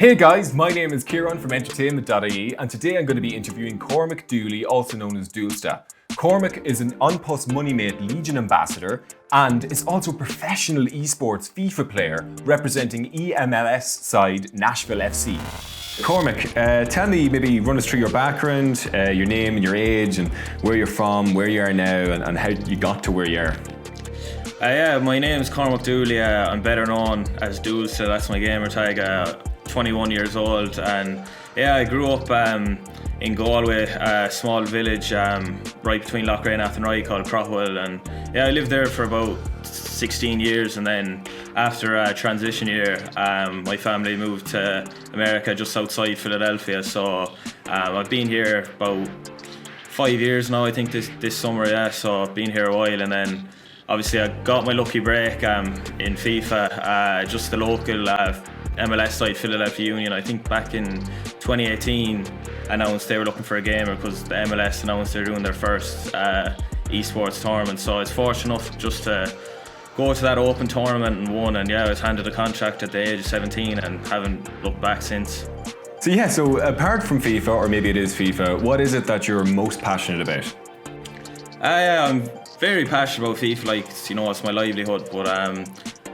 Hey guys, my name is Kieran from Entertainment.ie and today I'm going to be interviewing Cormac Dooley, also known as Doolsta. Cormac is an Unpost MoneyMate Legion ambassador and is also a professional esports FIFA player representing eMLS side Nashville FC. Cormac, tell me, maybe run us through your background, your name and your age and where you're from, where you are now and how you got to where you are. My name is Cormac Dooley. I'm better known as Doolsta, that's my gamer tag. 21 years old, and I grew up in Galway, a small village right between Loughrea and Athenry called Craughwell, and I lived there for about 16 years, and then after a transition year my family moved to America just outside Philadelphia, so I've been here about 5 years now, I think this summer, so I've been here a while, and then obviously I got my lucky break in FIFA, just the local MLS side, Philadelphia Union, I think back in 2018 announced they were looking for a gamer because the MLS announced they're doing their first esports tournament, so I was fortunate enough just to go to that open tournament and won, and I was handed a contract at the age of 17 and haven't looked back since. So apart from FIFA, or maybe it is FIFA, what is it that you're most passionate about? I'm very passionate about FIFA, it's my livelihood, but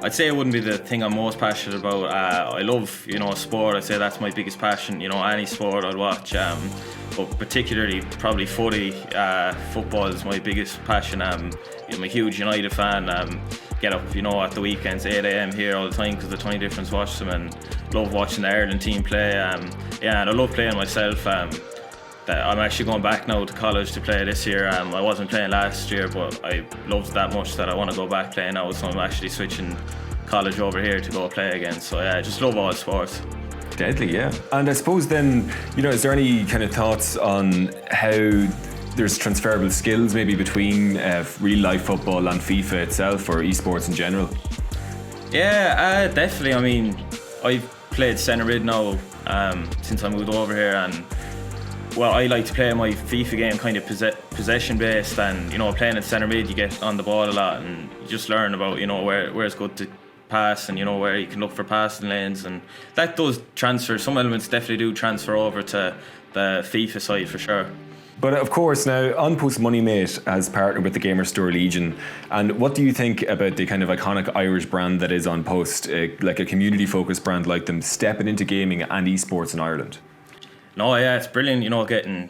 I'd say it wouldn't be the thing I'm most passionate about. I love, sport. I'd say that's my biggest passion. Any sport I'd watch, but particularly probably footy. Football is my biggest passion. I'm a huge United fan. Get up, at the weekends, 8 a.m. here all the time because the 20 difference watch them, and love watching the Ireland team play. And I love playing myself. I'm actually going back now to college to play this year. I wasn't playing last year, but I loved it that much that I want to go back playing now, so I'm actually switching college over here to go play again. So I just love all sports. Deadly, yeah. And I suppose then, is there any kind of thoughts on how there's transferable skills maybe between real life football and FIFA itself, or esports in general? Yeah, definitely. I mean, I've played centre mid now since I moved over here, and I like to play my FIFA game kind of possession based, and playing at centre mid you get on the ball a lot and you just learn about where it's good to pass, and where you can look for passing lanes, and that does transfer. Some elements definitely do transfer over to the FIFA side for sure. But of course now Unpost MoneyMate has partnered with the GamerStore Legion, and what do you think about the kind of iconic Irish brand that is Unpost, like a community focused brand like them stepping into gaming and esports in Ireland? No, it's brilliant, getting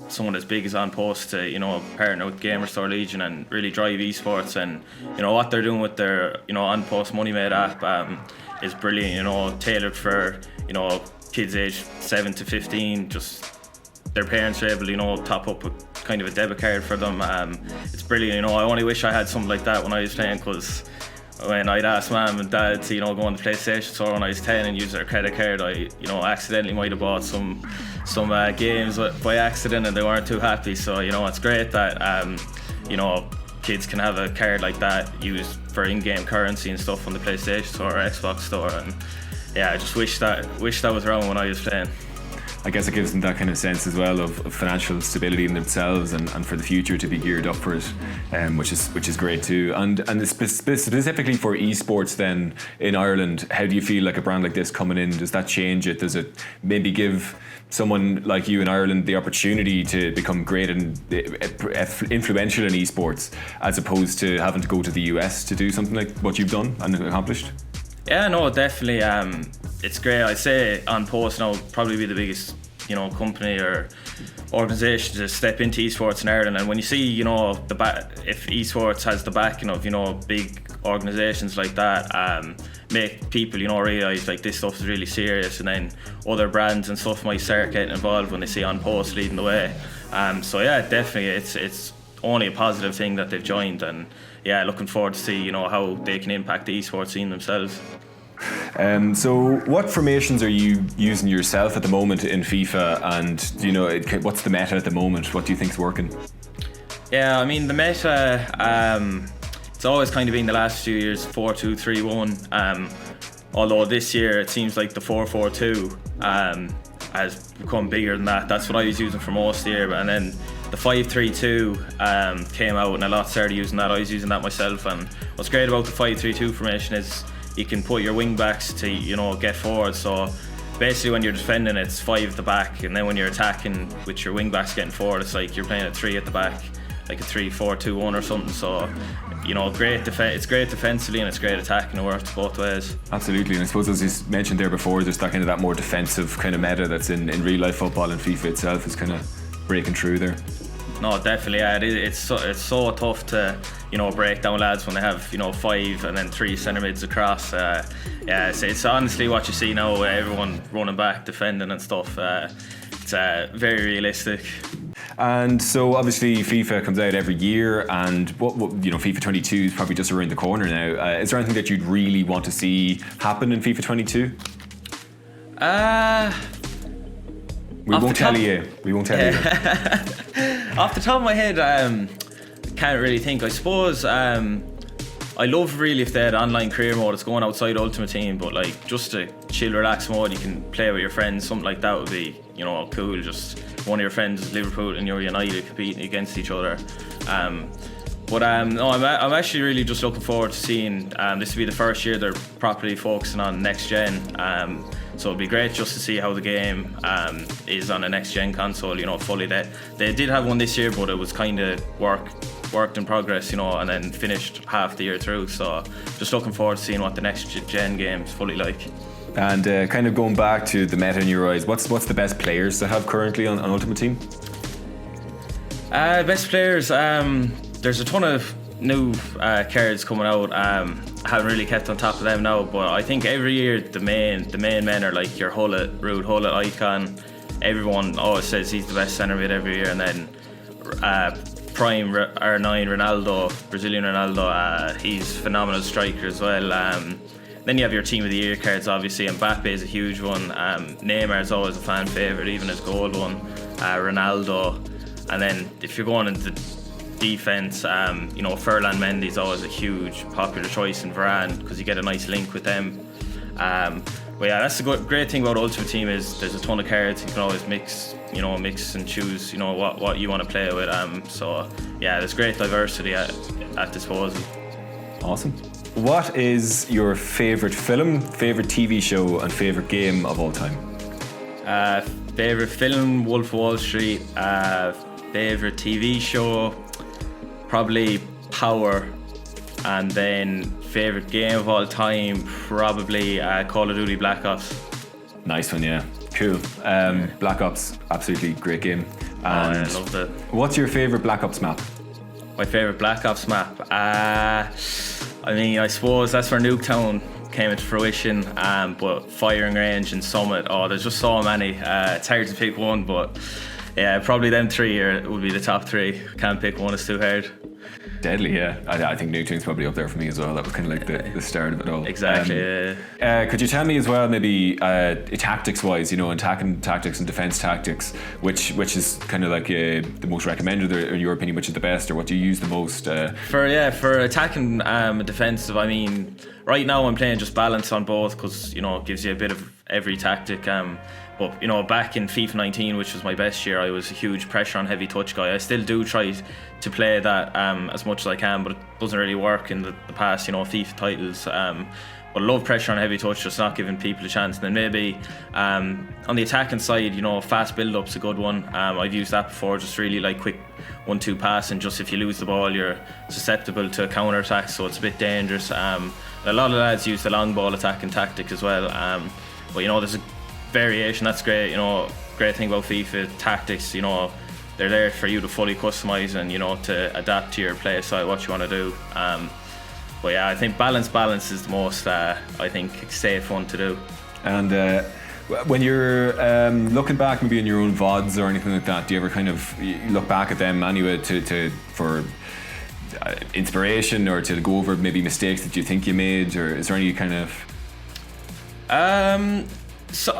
someone as big as Unpost to, partner with GamerStore Legion and really drive esports, and, what they're doing with their, Unpost MoneyMate app is brilliant, tailored for, kids aged 7 to 15, just their parents are able to, top up a kind of a debit card for them. It's brilliant, I only wish I had something like that when I was playing, because when I'd ask mum and dad to go on the PlayStation store when I was 10 and use their credit card, I accidentally might have bought some games by accident and they weren't too happy. So it's great that kids can have a card like that used for in-game currency and stuff on the PlayStation store or Xbox store, and I just wish that was around when I was playing. I guess it gives them that kind of sense as well of financial stability in themselves and for the future to be geared up for it, which is great too. And specifically for esports then in Ireland, how do you feel like a brand like this coming in? Does that change it? Does it maybe give someone like you in Ireland the opportunity to become great and influential in esports, as opposed to having to go to the US to do something like what you've done and accomplished? Yeah, no, definitely. It's great. I'd say Unpost now probably be the biggest, company or organisation to step into esports in Ireland. And when you see, if esports has the backing of, big organisations like that, make people, realise like this stuff is really serious, and then other brands and stuff might start getting involved when they see Unpost leading the way. Definitely, it's only a positive thing that they've joined, and looking forward to see how they can impact the esports scene themselves. So what formations are you using yourself at the moment in FIFA, and what's the meta at the moment? What do you think's working? Yeah, I mean the meta, it's always kind of been the last few years 4-2-3-1, although this year it seems like the 4-4-2 has become bigger than that. That's what I was using for most of the year, and then the 5-3-2 came out and a lot started using that. I was using that myself, and what's great about the 5-3-2 formation is you can put your wing backs to, you know, get forward. So basically when you're defending, it's 5 at the back, and then when you're attacking with your wing backs getting forward, it's like you're playing a 3 at the back, like a 3-4-2-1 or something. So, you know, it's great defensively and it's great attacking. It works both ways. Absolutely, and I suppose as you mentioned there before, there's that more defensive kind of meta that's in real life football, and FIFA itself is kind of breaking through there. No, definitely, yeah. It's so tough to, you know, break down lads when they have, you know, 5 and then 3 centre mids across. Yeah, it's honestly what you see now, everyone running back, defending and stuff. It's very realistic. And so obviously FIFA comes out every year, and what you know, FIFA 22 is probably just around the corner now. Is there anything that you'd really want to see happen in FIFA 22? We won't tell you. Off the top of my head, can't really think. I suppose I love really if they had online career mode. It's going outside Ultimate Team, but like just a chill, relax mode. You can play with your friends. Something like that would be, you know, cool. Just one of your friends is Liverpool and you're United competing against each other. No, I'm actually really just looking forward to seeing. This will be the first year they're properly focusing on next gen. So it'd be great just to see how the game is on a next gen console. You know, fully. They did have one this year, but it was kind of worked in progress. You know, and then finished half the year through. So just looking forward to seeing what the next gen game is fully like. And kind of going back to the meta in your eyes, what's the best players to have currently on Ultimate Team? Best players. There's a ton of new cards coming out. I haven't really kept on top of them now, but I think every year the main men are like your Ruud Gullit, Icon. Everyone always says he's the best centre mid every year, and then prime R9 Ronaldo, Brazilian Ronaldo. He's a phenomenal striker as well. Then you have your Team of the Year cards, obviously. Mbappe is a huge one. Neymar is always a fan favourite, even his gold one. Ronaldo, and then if you're going into defense, you know, Ferland Mendy's always a huge popular choice, in Varane, because you get a nice link with them. But yeah, that's the great thing about Ultimate Team is there's a ton of cards. You can always mix and choose, you know, what you want to play with. So yeah, there's great diversity at disposal. Awesome. What is your favourite film, favourite TV show, and favourite game of all time? Favourite film, Wolf of Wall Street. Favourite TV show, probably Power. And then favourite game of all time, probably Call of Duty Black Ops. Nice one, yeah. Cool. Black Ops, absolutely great game. And I loved it. what's your favourite Black Ops map? My favourite Black Ops map? I mean, I suppose that's where Nuketown came into fruition, but Firing Range and Summit, there's just so many. It's hard to pick one, but yeah, probably them 3 would be the top 3. Can't pick one, it's too hard. Deadly, yeah. I think Nuketown's probably up there for me as well. That was kind of like the start of it all. Exactly, yeah. Could you tell me as well, maybe tactics-wise, you know, attacking tactics and defence tactics, which is kind of like the most recommended, or in your opinion, which is the best, or what do you use the most? For attacking and defensive, I mean, right now I'm playing just balance on both, because, you know, it gives you a bit of every tactic. But, you know, back in FIFA 19, which was my best year, I was a huge pressure on heavy touch guy. I still do try to play that as much as I can, but it doesn't really work in the past, you know, FIFA titles. But I love pressure on heavy touch, just not giving people a chance. And then maybe on the attacking side, you know, fast build-up's a good one. I've used that before, just really like quick 1-2 pass, and just if you lose the ball, you're susceptible to counter-attacks, so it's a bit dangerous. A lot of lads use the long ball attacking tactic as well. But, you know, there's a variation, that's great. You know, great thing about FIFA tactics, you know, they're there for you to fully customize and, you know, to adapt to your play style, what you want to do. But yeah, I think balance is the most I think safe one to do. And when you're looking back maybe in your own VODs or anything like that, do you ever kind of look back at them anyway for inspiration, or to go over maybe mistakes that you think you made, or is there any kind of So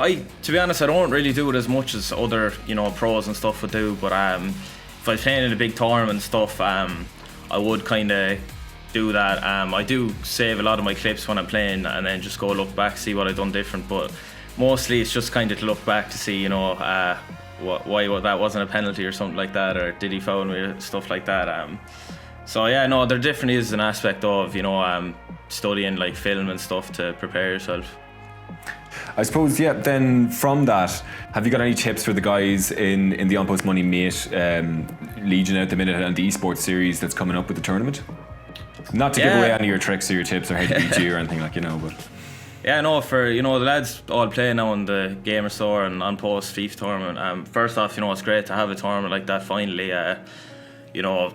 to be honest, I don't really do it as much as other, you know, pros and stuff would do. But if I was playing in a big tournament and stuff, I would kind of do that. I do save a lot of my clips when I'm playing, and then just go look back, see what I've done different. But mostly it's just kind of to look back to see, you know, why that wasn't a penalty or something like that, or did he foul me, or stuff like that. So yeah, no, there definitely is an aspect of, you know, studying like film and stuff to prepare yourself. I suppose, yeah, then from that, have you got any tips for the guys in the On Post Money Mate Legion at the minute and the esports series that's coming up with the tournament? Not to give away any of your tricks or your tips or how to beat you or anything, like, you know, but... Yeah, no, for, you know, the lads all play now in the GamerStore and On Post FIFA tournament. First off, you know, it's great to have a tournament like that finally. You know,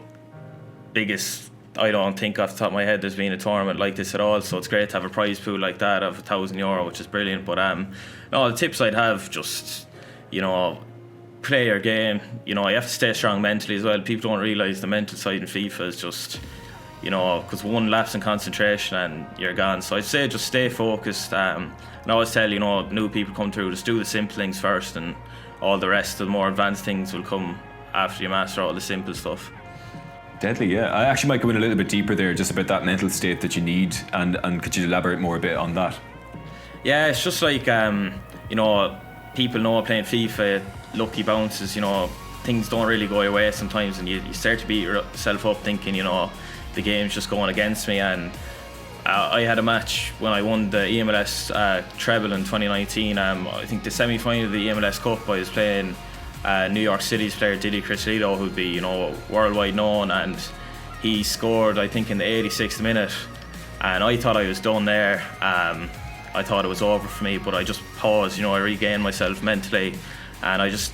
biggest... I don't think off the top of my head there's been a tournament like this at all, so it's great to have a prize pool like that of €1,000, which is brilliant. But no, the tips I'd have, just, you know, play your game. You know, you have to stay strong mentally as well. People don't realise the mental side in FIFA is just, you know, because one lapse in concentration and you're gone. So I'd say just stay focused. And I always tell, you know, new people come through, just do the simple things first, and all the rest of the more advanced things will come after you master all the simple stuff. Deadly, yeah. I actually might go in a little bit deeper there, just about that mental state that you need, and could you elaborate more a bit on that? Yeah, it's just like, you know, people know playing FIFA, lucky bounces, you know, things don't really go your way sometimes, and you start to beat yourself up thinking, you know, the game's just going against me. And I had a match when I won the eMLS treble in 2019. I think the semi-final of the eMLS Cup, I was playing New York City's player Didi Cristiano, who'd be, you know, worldwide known, and he scored, I think, in the 86th minute, and I thought I was done there. I thought it was over for me, but I just paused, you know, I regained myself mentally, and I just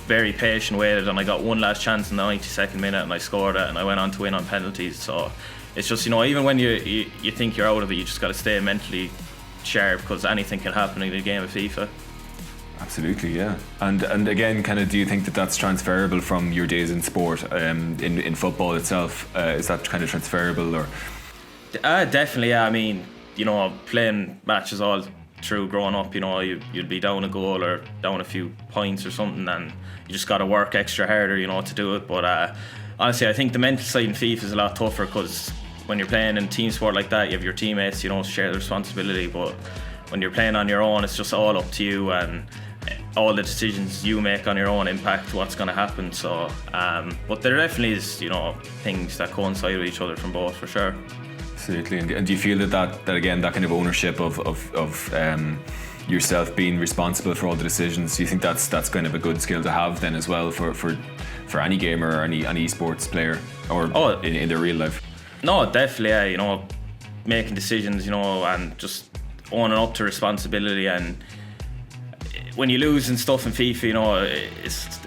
very patient waited, and I got one last chance in the 92nd minute, and I scored it, and I went on to win on penalties. So it's just, you know, even when you think you're out of it, you just got to stay mentally sharp, because anything can happen in a game of FIFA. Absolutely, yeah. And again, kind of, do you think that that's transferable from your days in sport, in football itself? Is that kind of transferable, or? Definitely, yeah. I mean, you know, playing matches all through growing up, you know, you'd be down a goal or down a few points or something, and you just got to work extra harder, you know, to do it. But honestly, I think the mental side in FIFA is a lot tougher, because when you're playing in team sport like that, you have your teammates, you know, to share the responsibility. But when you're playing on your own, it's just all up to you, and all the decisions you make on your own impact what's going to happen. So but there definitely is, you know, things that coincide with each other from both, for sure. Absolutely. And do you feel that again, that kind of ownership of yourself being responsible for all the decisions, do you think that's kind of a good skill to have then as well for any gamer or any esports player, or in their real life? No, definitely, yeah. You know, making decisions, you know, and just owning up to responsibility. And when you lose and stuff in FIFA, you know,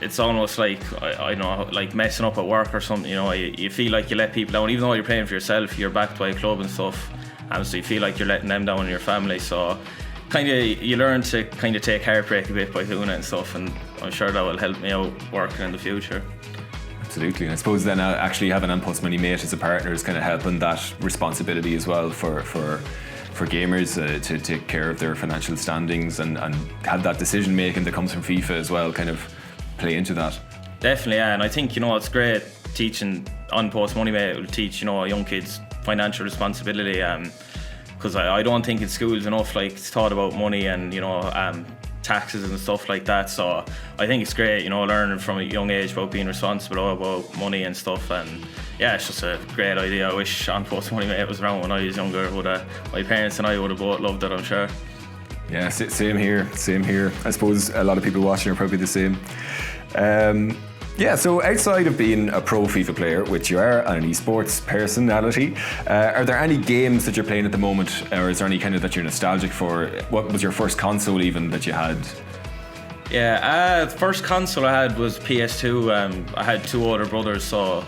it's almost like, I know, like messing up at work or something. You know, you feel like you let people down, even though you're playing for yourself. You're backed by a club and stuff, and so you feel like you're letting them down and your family. So kind of you learn to kind of take heartbreak a bit by doing it and stuff, and I'm sure that will help me out working in the future. Absolutely. And I suppose then actually having On Post Money Mate as a partner is kind of helping that responsibility as well for gamers to take care of their financial standings, and have that decision making that comes from FIFA as well kind of play into that. Definitely, yeah. And I think, you know, it's great teaching On Post Money Mate. It will teach, you know, young kids financial responsibility, because I don't think in schools enough like it's taught about money and, you know, taxes and stuff like that. So I think it's great, you know, learning from a young age about being responsible about money and stuff. And yeah, it's just a great idea. I wish On Post Money Mate was around when I was younger. My parents and I would have both loved it, I'm sure. Yeah, same here. I suppose a lot of people watching are probably the same. Yeah, so outside of being a pro FIFA player, which you are, and an esports personality, are there any games that you're playing at the moment, or is there any kind of that you're nostalgic for? What was your first console even that you had? Yeah, the first console I had was PS2. I had two older brothers, so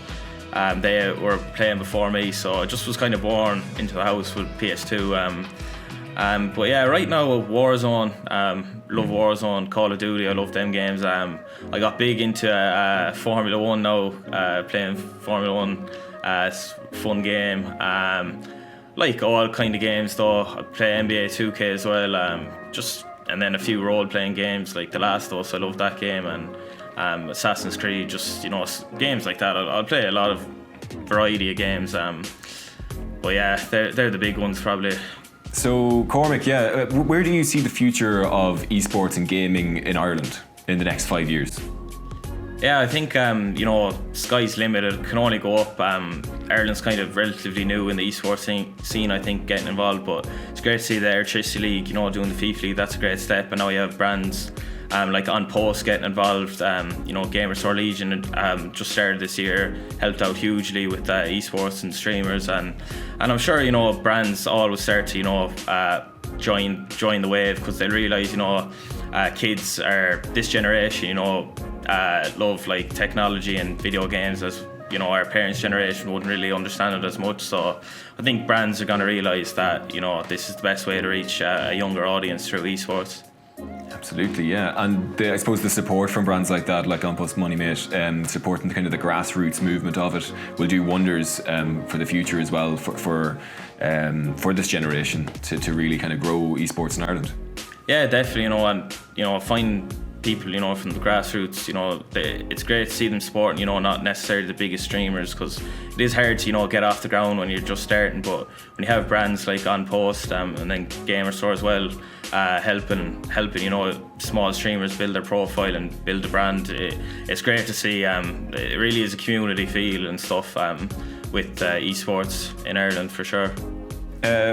they were playing before me, so I just was kind of born into the house with PS2. But yeah, right now Warzone, love Warzone, Call of Duty, I love them games. I got big into Formula 1 now, playing Formula 1, it's a fun game. Like all kind of games though, I play NBA 2K as well, and then a few role-playing games like The Last of Us, I love that game, and Assassin's Creed, just, you know, games like that. I'll play a lot of variety of games, but yeah, they're the big ones probably. So Cormac, yeah, where do you see the future of esports and gaming in Ireland in the next 5 years? Yeah, I think sky's limited. It can only go up. Ireland's kind of relatively new in the esports scene. I think getting involved, but it's great to see the Electricity League, doing the FIFA League. That's a great step. And now you have brands like On Post getting involved. GamerStore.ie Legion just started this year, helped out hugely with esports and streamers, and I'm sure brands always start to join the wave, because they realise kids are this generation love like technology and video games, as our parents' generation wouldn't really understand it as much. So I think brands are going to realise that this is the best way to reach a younger audience through esports. Absolutely, yeah. And I suppose the support from brands like that, like On Post MoneyMate, supporting kind of the grassroots movement of it, will do wonders for the future as well, for this generation to really kind of grow esports in Ireland. Yeah, definitely. And find people from the grassroots. It's great to see them supporting. Not necessarily the biggest streamers, because it is hard to get off the ground when you're just starting. But when you have brands like On Post and then GamerStore as well, helping small streamers build their profile and build a brand, it's great to see. It really is a community feel and stuff with esports in Ireland, for sure.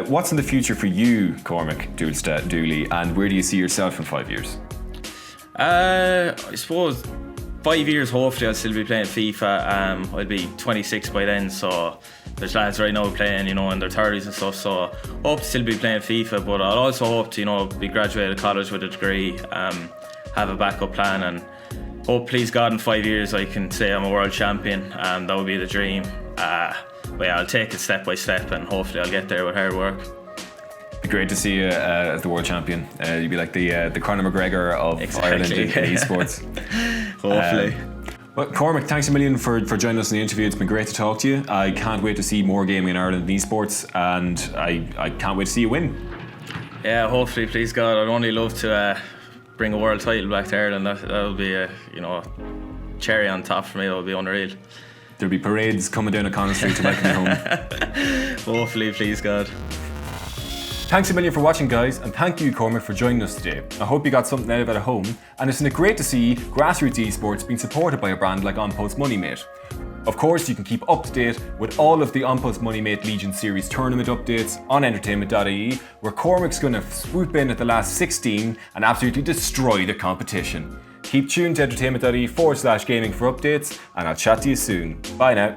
What's in the future for you, Cormac Dooley, and where do you see yourself in 5 years? I suppose 5 years, hopefully I'll still be playing FIFA. I'll be 26 by then, so there's lads right now playing, in their 30s and stuff, so hope to still be playing FIFA, but I'll also hope to, be graduated college with a degree, have a backup plan, and hope, please God, in 5 years I can say I'm a world champion. That would be the dream. But yeah, I'll take it step by step, and hopefully I'll get there with hard work. Be great to see you as the world champion. You'd be like the Conor McGregor of Ireland in esports. Hopefully. Well, Cormac, thanks a million for joining us in the interview. It's been great to talk to you. I can't wait to see more gaming in Ireland in esports, and I can't wait to see you win. Yeah, hopefully, please God. I'd only love to bring a world title back to Ireland. That'll be a cherry on top for me. It'll be unreal. There'll be parades coming down O'Connell Street to welcome you home. Hopefully, please God. Thanks a million for watching, guys, and thank you, Cormac, for joining us today. I hope you got something out of it at home, and isn't it great to see grassroots esports being supported by a brand like On Post MoneyMate. Of course, you can keep up to date with all of the On Post MoneyMate Legion Series tournament updates on Entertainment.ie, where Cormac's going to swoop in at the last 16 and absolutely destroy the competition. Keep tuned to Entertainment.ie /gaming for updates, and I'll chat to you soon. Bye now.